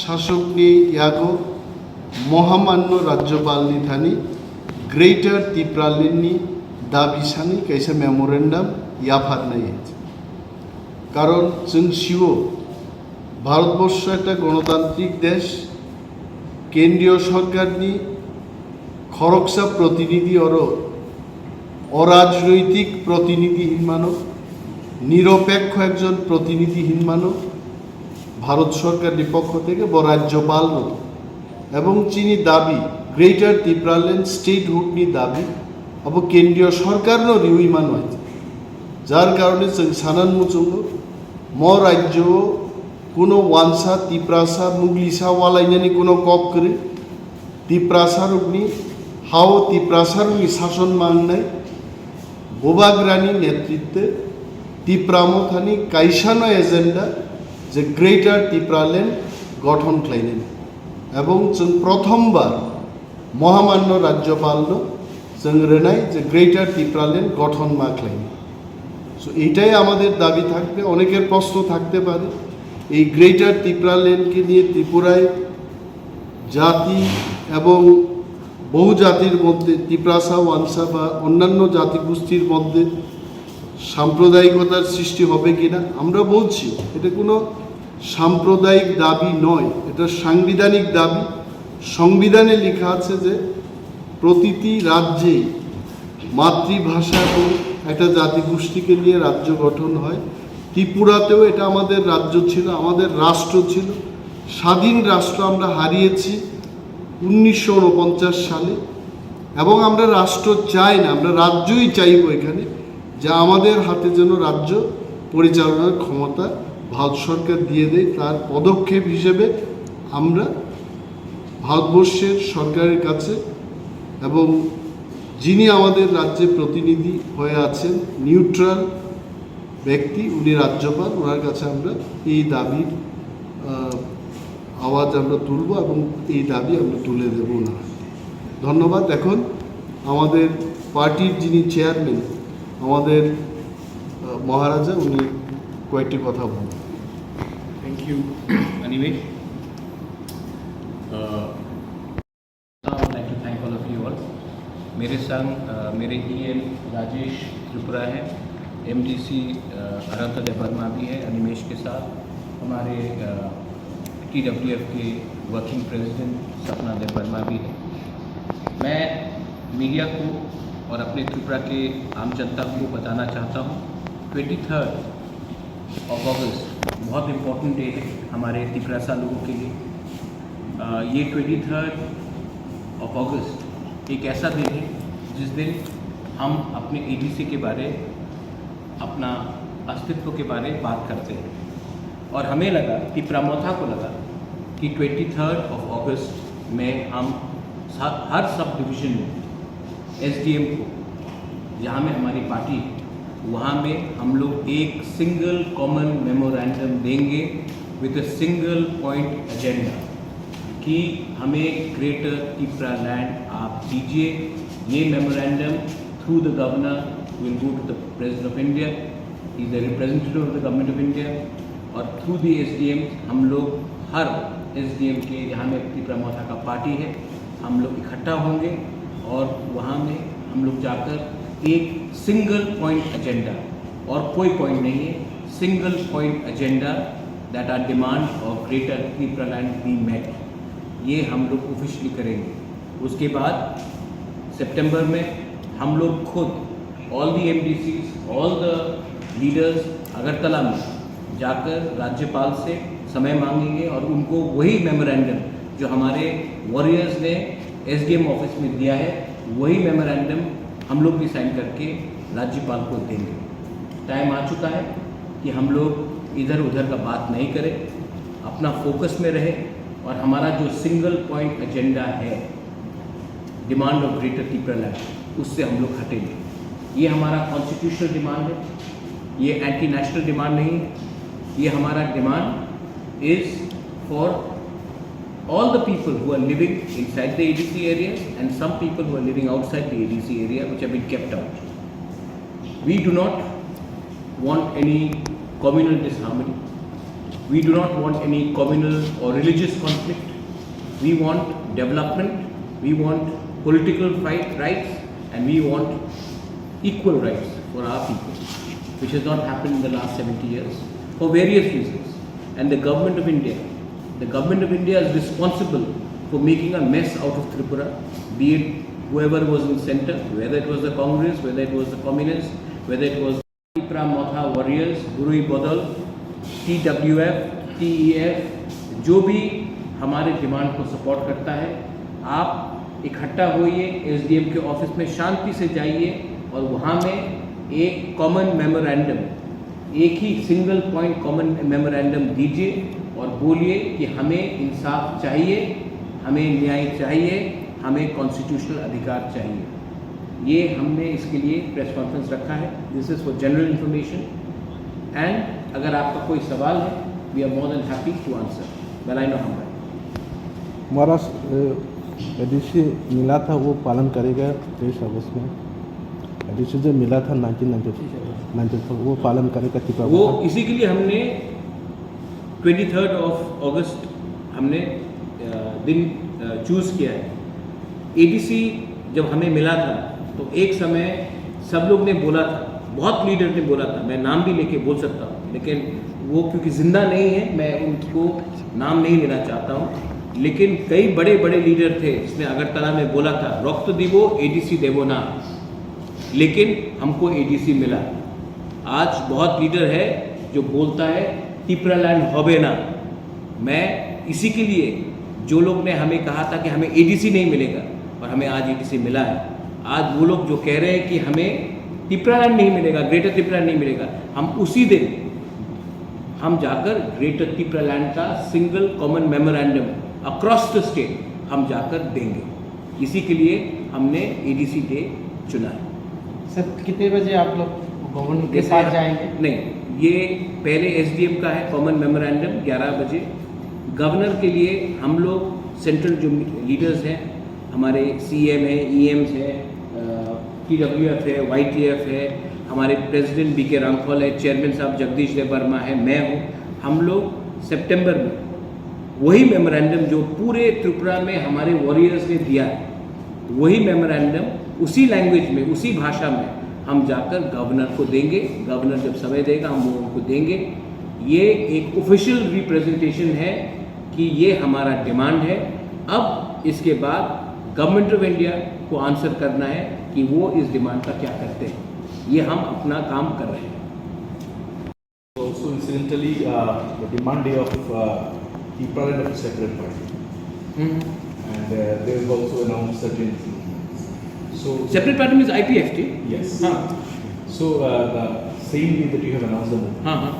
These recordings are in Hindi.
शासकनी यागो महामान्य राज्यपालनी थानी ग्रेटर त्रिपुरालेण्डनि दाबिसानि कैसे मेमोरेन्डाम याफारनाय कारण जों सिव भारतवर्ष एक गणतांत्रिक देश केंद्रीय सरकारनि खरगसा प्रतिनिधि और अराजनैतिक प्रतिनिधिहीन मानव निरपेक्ष एकजन प्रतिनिधिहीन मानव भारत सरकार पक्ष থেকে राज्यपाल এবং চিনি দাবি গ্রেটার ত্রিপুরাল্যান্ড স্টেটহুডনি দাবি अब केंद्रीय सरकारनो रिउइमान हयছে যার কারণে जों सानान मुचुंगो म राज्य कोनो वानसा तिप्रासा मुगलिसा वालायनानि कोनो कक करे तिप्रासारुगनि हाव तिप्रासारुगनि शासन माननाय बोबाग्रानि नेतृत्वे तिप्रामथानि कायसानो एजेंडा जे ग्रेटर त्रिपुरालैंड गठन खालायनाय एवं जों प्रथमबार महामान्य राज्यपालनो जों रोनाय जे ग्रेटर त्रिपुरालैंड गठन मा खालायनाय सो एटाई आमादेर दाबी थाकबे अनेकेर प्रश्न थाकते पारे এই গ্রেটার ত্রিপুরাল্যান্ডকে নিয়ে ত্রিপুরায় জাতি এবং বহু জাতির মধ্যে ত্রিপ্রাসা ওয়ানসা বা অন্যান্য জাতিগোষ্ঠীর মধ্যে সাম্প্রদায়িকতার সৃষ্টি হবে কিনা আমরা বলছি এটা কোনো সাম্প্রদায়িক দাবি নয় এটা সাংবিধানিক দাবি সংবিধানে লেখা আছে যে প্রতিটি রাজ্যে মাতৃভাষা এবং একটা জাতিগোষ্ঠীকে নিয়ে রাজ্য গঠন হয় ত্রিপুরাতেও এটা আমাদের রাজ্য ছিল আমাদের রাষ্ট্র ছিল স্বাধীন রাষ্ট্র আমরা হারিয়েছি 1949 সালে এবং আমরা রাষ্ট্র চাই না আমরা রাজ্যই চাইব এখানে যে আমাদের হাতে যেন রাজ্য পরিচালনার ক্ষমতা ভারত সরকার দিয়ে দেয় তার পদক্ষেপ হিসেবে আমরা ভারতবর্ষের সরকারের কাছে এবং যিনি আমাদের রাজ্যে প্রতিনিধি হয়ে আছেন নিউট্রাল ব্যক্তি উনি রাজ্যপাল ওনার কাছে আমরা এই দাবির আওয়াজ আমরা তুলব এবং এই দাবি আমরা তুলে দেব না ধন্যবাদ এখন আমাদের পার্টির যিনি চেয়ারম্যান আমাদের মহারাজা উনি কয়েকটি কথা বলবেন thank you Animesh I would like to thank all of you all. मेरे संग मेरे EM राजेश त्रिपुरा है MDC अनंत देवर्मा भी है अनिमेश के साथ हमारे TWF के वर्किंग प्रेसिडेंट सपना देवर्मा भी है मैं मीडिया को और अपने त्रिपुरा के आम जनता को बताना चाहता हूँ 23 अगस्त बहुत इम्पोर्टेंट डे है हमारे त्रिपुरासा लोगों के लिए ये 23 अगस्त एक ऐसा दिन है जिस दिन हम अपने ADC के बारे अपना अस्तित्व के बारे में बात करते हैं और हमें लगा कि प्रमोथा को लगा कि 23 अगस्त में हम हर सब डिवीज़न में SDM को जहाँ में हमारी पार्टी वहाँ में हम लोग एक सिंगल कॉमन मेमोरेंडम देंगे with a single point agenda कि हमें ग्रेटर त्रिपुरालैंड आप दीजिए ये memorandum through the governor will go to the President of India, he is the representative of the Government of India और थ्रू दी SDM हम लोग हर SDM के जहाँ में त्रिपुरा का पार्टी है हम लोग इकट्ठा होंगे और वहाँ में हम लोग जाकर एक सिंगल पॉइंट एजेंडा और कोई पॉइंट नहीं है single point agenda that are demand of greater Tripuraland be met ये हम लोग ऑफिशियली करेंगे उसके बाद सितंबर में हम लोग खुद all the MDCs, all the leaders Agartala में जाकर राज्यपाल से समय मांगेंगे और उनको वही मेमोरेंडम जो हमारे वॉरियर्स ने SDM ऑफिस में दिया है वही मेमोरेंडम हम लोग भी साइन करके राज्यपाल को देंगे टाइम आ चुका है कि हम लोग इधर उधर का बात नहीं करें अपना फोकस में रहे और हमारा जो सिंगल पॉइंट एजेंडा है डिमांड ऑफ ग्रेटर त्रिपुरालैंड उससे हम लोग हटेंगे ये हमारा कॉन्स्टिट्यूशनल डिमांड है ये एंटी नेशनल डिमांड नहीं है ये हमारा demand is for all the people who are living inside the ADC area and some people who are living outside the ADC area which have been kept out. We do not want any communal disharmony. We do not want any communal or religious conflict. We want development, we want political rights, and we want equal rights for our people, which has not happened in the last 70 years for various reasons. And the government of India is responsible for making a mess out of Tripura, be it whoever was in center, whether it was the Congress, whether it was the Communists, whether it was Tipra Motha Warriors, Gurui Bodal, TWF, TEF, जो भी हमारे डिमांड को सपोर्ट करता है, आप इकट्ठा होइए, SDM के ऑफिस में शांति से जाइए और वहाँ में एक कॉमन मेमोरेंडम, एक ही सिंगल पॉइंट कॉमन मेमोरेंडम दीजिए और बोलिए कि हमें इंसाफ चाहिए, हमें न्याय चाहिए, हमें कॉन्स्टिट्यूशनल अधिकार चाहिए। ये हमने इसके लिए प्रेस कॉन्फ्रेंस रखा है। This is for general information, and अगर आपका कोई सवाल है, we are more than happy to answer. बेलाइनो हमारा महाराष्ट्र एडीसी मिला था वो पालन करेगा 23 अगस्त में। एडीसी जो मिला था 1994 वो पालन करेगा तिपरा वो इसी के लिए हमने 23 अगस्त हमने दिन चूज़ किया है। एडीसी जब हमें मिला था तो एक समय सब लोग ने बोला था, बहुत लीडर ने बोला था, मैं नाम भी लेके बोल सकता हूँ, लेकिन वो क्योंकि जिंदा नहीं है मैं उनको नाम नहीं लेना चाहता हूँ, लेकिन कई बड़े बड़े लीडर थे जिसने अगरतला में बोला था रक्त दिवो एडीसी देवो ना, लेकिन हमको एडीसी मिला। आज बहुत लीडर है जो बोलता है तिपरालैंड होबे ना। मैं इसी के लिए जो लोग ने हमें कहा था कि हमें एडीसी नहीं मिलेगा और हमें आज एडीसी मिला है, आज वो लोग जो कह रहे हैं कि हमें तिपरालैंड नहीं मिलेगा, ग्रेटर तिपरालैंड नहीं मिलेगा, हम उसी दिन हम जाकर ग्रेटर तिपरालैंड का single common memorandum across the state हम जाकर देंगे। इसी के लिए हमने एडीसी डे चुना है। सर कितने बजे आप लोग गवर्नर के साथ जाएंगे? नहीं, ये पहले एसडीएम का है कॉमन मेमोरेंडम 11 बजे। गवर्नर के लिए हम लोग सेंट्रल जो लीडर्स हैं, हमारे सीएम है, ईएम्स है, TWF है, YTF है, हमारे प्रेसिडेंट BK रामफल है, चेयरमैन साहब जगदीश देवर्मा है, मैं हूँ, हम लोग सितंबर में वही मेमोरेंडम जो पूरे त्रिपुरा में हमारे वॉरियर्स ने दिया है, वही मेमोरेंडम उसी लैंग्वेज में, उसी भाषा में हम जाकर गवर्नर को देंगे। गवर्नर जब समय देगा हम वो उनको देंगे। ये एक ऑफिशियल रिप्रेजेंटेशन है कि ये हमारा डिमांड है। अब इसके बाद गवर्नमेंट ऑफ इंडिया को आंसर करना है कि वो इस डिमांड का क्या करते हैं। ये हम अपना काम कर रहे हैं। Also, incidentally, the demand day of Tipra of a separate party, and they have also announced certain. So separate party means IPFT। yes. हाँ So the same day that you have announced the move, हाँ हाँ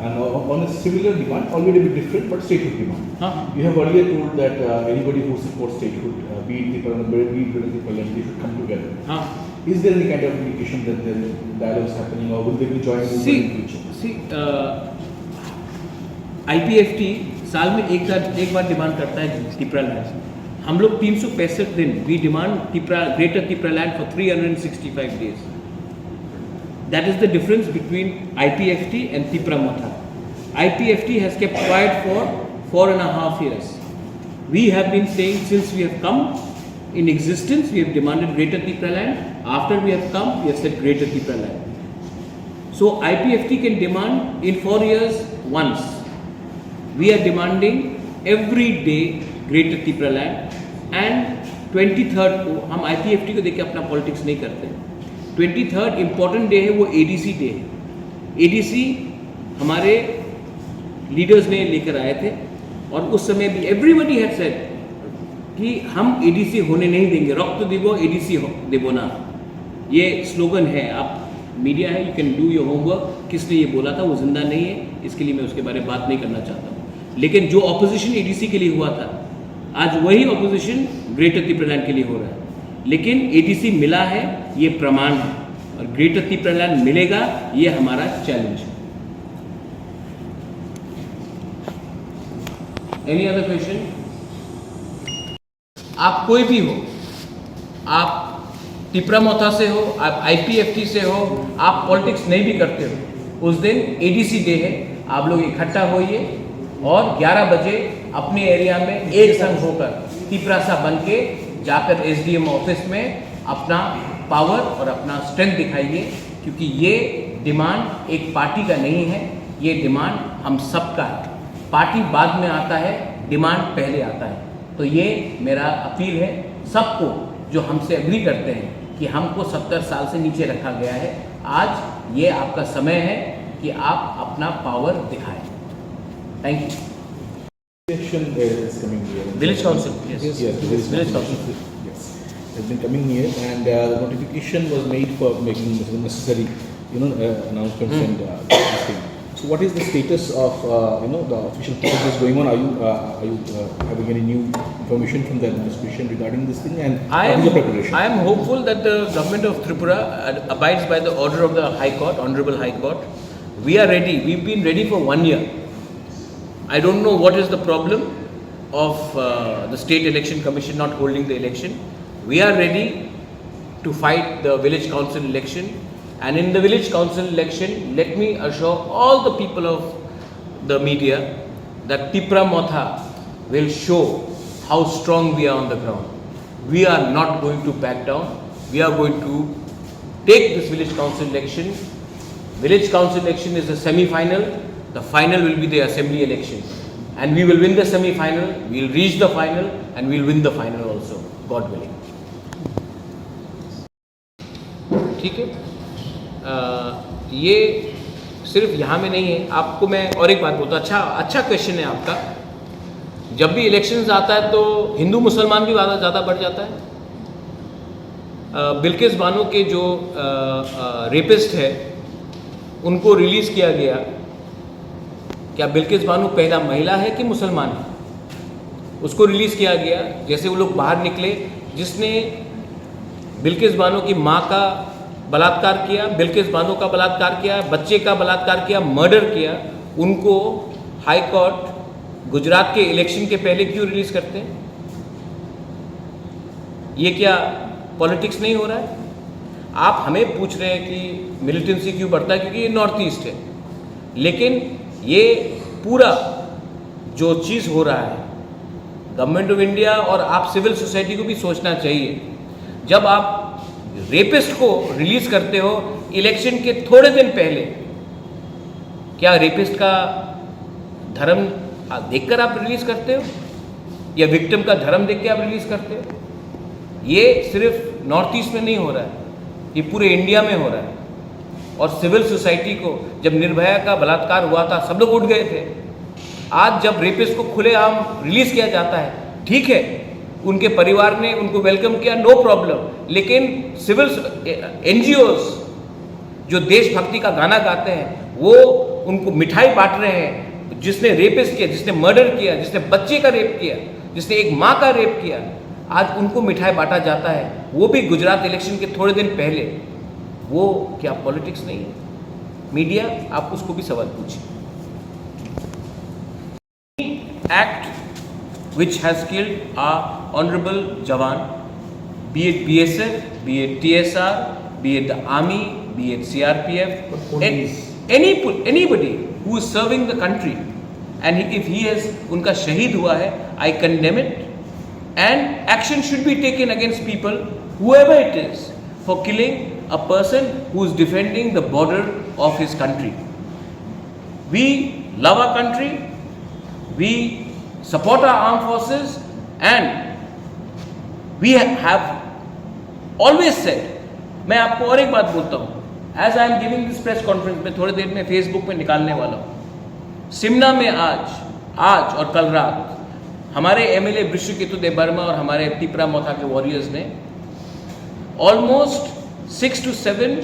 and on a similar demand, albeit a bit different, but statehood demand. हाँ You have earlier told that anybody who supports statehood, be it Tipra, be it Tipra, they should come together. हाँ। Is there any kind of indication that there is dialogues happening, or will they be joining in the future? IPFT साल में एक बार डिमांड करता है तिपरालैंड। हम लोग 365 दिन we demand greater Tipraland for 365 days. That is the difference between IPFT and Tipra Motha. IPFT has kept quiet for 4.5 years. We have been saying since we have come in existence, we have demanded Greater Tipraland. After we have come, we have said Greater Tipraland. So IPFT can demand in 4 years once. We are demanding every day Greater Tipraland, and 23rd को हम IPFT को देख के अपना पॉलिटिक्स नहीं करते। 23rd इम्पॉर्टेंट डे है, वो ADC डे है। ADC हमारे लीडर्स ने लेकर आए थे और उस समय भी एवरीबडी हैड सेड कि हम ADC होने नहीं देंगे, रक्त दिवो ADC देवो ना। ये स्लोगन है, आप मीडिया है, you can do your homework. किसने ये बोला था वो जिंदा नहीं है, इसके लिए मैं उसके बारे में बात नहीं करना चाहता हूँ। लेकिन जो ऑपोजिशन ADC के लिए हुआ था, आज वही ऑपोजिशन ग्रेटर तिपरालैंड के लिए हो रहा है। लेकिन ADC मिला है, ये प्रमाण है, और ग्रेटर तिपरालैंड मिलेगा, ये हमारा चैलेंज है। Any other question? आप कोई भी हो, आप तिपरा मोथा से हो, आप IPFT से हो, आप पॉलिटिक्स नहीं भी करते हो, उस दिन ADC डे है। आप लोग इकट्ठा होइए और 11 बजे अपने एरिया में एक संग होकर तिपरासा बन के जाकर एसडीएम ऑफिस में अपना पावर और अपना स्ट्रेंथ दिखाइए, क्योंकि ये डिमांड एक पार्टी का नहीं है, ये डिमांड हम सबका है। पार्टी बाद में आता है, डिमांड पहले आता है। तो ये मेरा अपील है सबको जो हमसे एग्री करते हैं कि हमको 70 साल से नीचे रखा गया है। आज ये आपका समय है कि आप अपना पावर दिखाएं। Thank you. Election is coming here. Village council, yes. Yes, Village council. Yes, has been coming here, and the notification was made for making necessary, announcements and this thing. So, what is the status of the official process going on? Are you having any new information from the administration regarding this thing, and what is the preparation? I am hopeful that the government of Tripura abides by the order of the High Court, Honorable High Court. We are ready. We've been ready for 1 year. I don't know what is the problem of the State Election Commission not holding the election. We are ready to fight the village council election, and in the village council election, let me assure all the people of the media that Tipra Motha will show how strong we are on the ground. We are not going to back down. We are going to take this village council election. Village council election is the semi-final. The final will be the assembly election, and we will win the semi-final, we will reach the final, and we will win the final also, God willing. ठीक है, ये सिर्फ यहाँ में नहीं है। आपको मैं और एक बात बोलता हूँ, अच्छा क्वेश्चन है आपका। जब भी इलेक्शंस आता है तो हिंदू मुसलमान भी ज़्यादा बढ़ जाता है। बिल्किस बानो के जो रेपिस्ट है उनको रिलीज़ किया गया। क्या बिल्किस बानो पहला महिला है कि मुसलमान है? उसको रिलीज़ किया गया। जैसे वो लोग बाहर निकले, जिसने बिल्किस बानो की माँ का बलात्कार किया, बिल्किस बानो का बलात्कार किया, बच्चे का बलात्कार किया, मर्डर किया, उनको हाई कोर्ट गुजरात के इलेक्शन के पहले क्यों रिलीज़ करते हैं? ये क्या पॉलिटिक्स नहीं हो रहा है? आप हमें पूछ रहे हैं कि मिलिटेंसी क्यों बढ़ता है, क्योंकि ये नॉर्थ ईस्ट है। लेकिन ये पूरा जो चीज़ हो रहा है, गवर्नमेंट ऑफ इंडिया और आप सिविल सोसाइटी को भी सोचना चाहिए। जब आप रेपिस्ट को रिलीज करते हो इलेक्शन के थोड़े दिन पहले, क्या रेपिस्ट का धर्म देखकर आप रिलीज करते हो या विक्टिम का धर्म देख के आप रिलीज करते हो? ये सिर्फ नॉर्थ ईस्ट में नहीं हो रहा है, ये पूरे इंडिया में हो रहा है। और सिविल सोसाइटी को, जब निर्भया का बलात्कार हुआ था, सब लोग उठ गए थे। आज जब रेपिस्ट को खुलेआम रिलीज किया जाता है, ठीक है, उनके परिवार ने उनको वेलकम किया, नो प्रॉब्लम। लेकिन सिविल एनजीओस जो देशभक्ति का गाना गाते हैं, वो उनको मिठाई बांट रहे हैं। जिसने रेपिस्ट किया, जिसने मर्डर किया, जिसने बच्चे का रेप किया, जिसने एक माँ का रेप किया, आज उनको मिठाई बांटा जाता है, वो भी गुजरात इलेक्शन के थोड़े दिन पहले। वो क्या पॉलिटिक्स नहीं है? मीडिया, आप उसको भी सवाल पूछिए। Act which has killed our honorable Jawan, be it BSF, be it TSR, be it the army, be it CRPF, anybody who is serving the country, and if he has उनका शहीद हुआ है, I condemn it, and action should be taken against people, whoever it is, for killing a person who is defending the border of his country. We love our country, we support our armed forces, and we have always said, मैं आपको और एक बात बोलता हूँ, as I am giving this press conference, मैं थोड़ी देर में फेसबुक पे निकालने वाला हूँ। सिमना में आज और कल रात हमारे एमएलए विश्वकेतु देबबर्मा और हमारे तिपरा मोथा के वॉरियर्स ने ऑलमोस्ट 6 to 7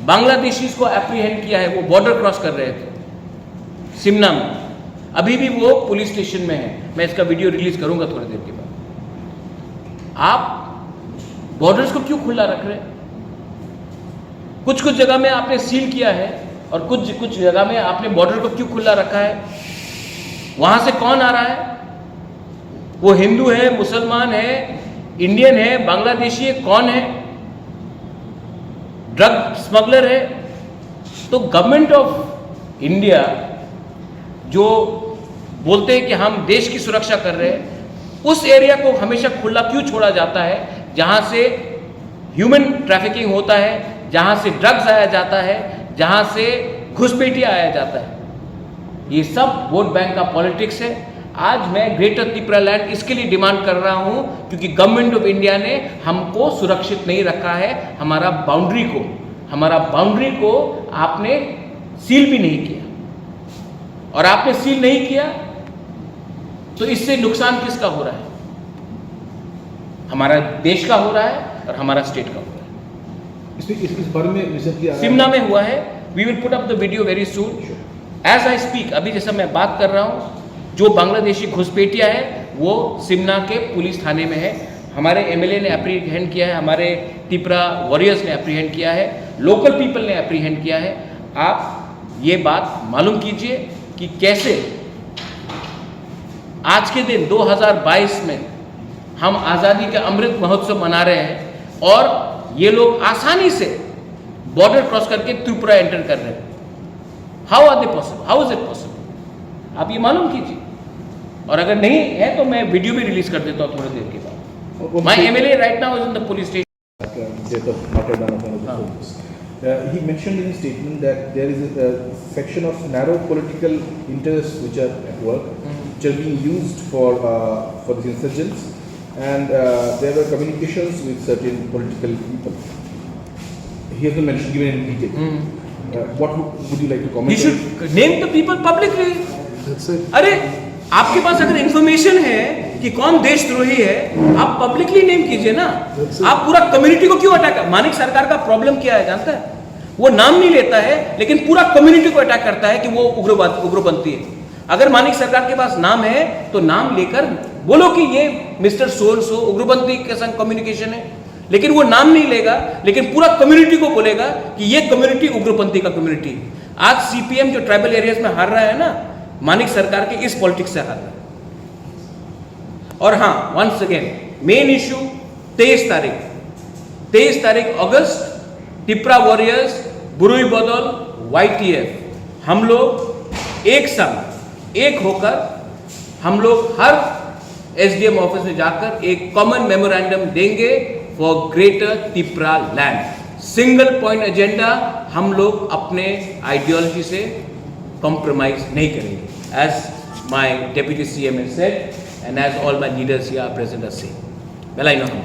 बांग्लादेशीज को एप्रीहेंड किया है। वो बॉर्डर क्रॉस कर रहे थे सिमना में। अभी भी वो पुलिस स्टेशन में है। मैं इसका वीडियो रिलीज करूंगा थोड़ी देर के बाद। आप बॉर्डर्स को क्यों खुला रख रहे हैं? कुछ जगह में आपने सील किया है और कुछ जगह में आपने बॉर्डर को क्यों खुला रखा है? वहां से कौन आ रहा है? वो हिंदू है, मुसलमान है, इंडियन है, बांग्लादेशी है, कौन है? ड्रग स्मगलर है? तो गवर्नमेंट ऑफ इंडिया जो बोलते हैं कि हम देश की सुरक्षा कर रहे हैं, उस एरिया को हमेशा खुला क्यों छोड़ा जाता है जहां से ह्यूमन ट्रैफिकिंग होता है, जहां से ड्रग्स आया जाता है, जहां से घुसपैठिया आया जाता है। ये सब वोट बैंक का पॉलिटिक्स है। आज मैं ग्रेटर त्रिपुरा लैंड इसके लिए डिमांड कर रहा हूं क्योंकि गवर्नमेंट ऑफ इंडिया ने हमको सुरक्षित नहीं रखा है। हमारा बाउंड्री को आपने सील भी नहीं किया, और आपने सील नहीं किया तो इससे नुकसान किसका हो रहा है? हमारा देश का हो रहा है और हमारा स्टेट का हो रहा है। इस बारे में रिसेंटली सिमना में हुआ है। We will put up the video very soon as I speak. अभी जैसा मैं बात कर रहा हूं, जो बांग्लादेशी घुसपैठिया है वो सिमना के पुलिस थाने में है। हमारे एमएलए ने एप्रीहेंड किया है, हमारे त्रिपुरा वॉरियर्स ने एप्रीहेंड किया है, लोकल पीपल ने एप्रीहेंड किया है। आप ये बात मालूम कीजिए कि कैसे आज के दिन 2022 में हम आज़ादी का अमृत महोत्सव मना रहे हैं और ये लोग आसानी से बॉर्डर क्रॉस करके त्रिपुरा एंटर कर रहे हैं। How are they possible? How is it possible? आप ये मालूम कीजिए, और अगर नहीं है तो मैं वीडियो भी रिलीज कर देता हूँ थोड़ी देर के बाद। My MLA right now is in the police station. Death of Martyr one of the soldiers. He mentioned in his statement that there is a section of narrow political interests which are at work, which are being used for these insurgents, and there were communications with certain political people. He hasn't mentioned given any detail. What would you like to comment? He should name the people publicly. That's it. अरे आपके पास अगर इंफॉर्मेशन है कि कौन देशद्रोही है, आप पब्लिकली नेम कीजिए ना। आप पूरा कम्युनिटी को क्यों अटैक कर? मानिक सरकार का प्रॉब्लम क्या है जानता है? वो नाम नहीं लेता है लेकिन पूरा कम्युनिटी को अटैक करता है कि वो उग्रपंथी है। अगर मानिक सरकार के पास नाम है तो नाम लेकर बोलो कि ये मिस्टर सो उग्रपंथी के संग कम्युनिकेशन है, लेकिन वो नाम नहीं लेगा, लेकिन पूरा कम्युनिटी को बोलेगा कि ये कम्युनिटी उग्रपंथी का कम्युनिटी है। आज सीपीएम जो ट्राइबल एरियाज में हार रहा है ना, मानिक सरकार के इस पॉलिटिक्स से हार रहा है। और हाँ, वंस अगेन मेन इश्यू 23 तारीख अगस्त, त्रिपुरा वॉरियर्स, बुरुई बदल, YTF, हम लोग एक संग एक होकर हम लोग हर SDM ऑफिस में जाकर एक कॉमन मेमोरेंडम देंगे for greater Tripura land. Single point agenda, हम लोग अपने आइडियोलॉजी से कॉम्प्रोमाइज नहीं करेंगे, as my deputy CM has said and as all my leaders here are present are saying. Well, I know how.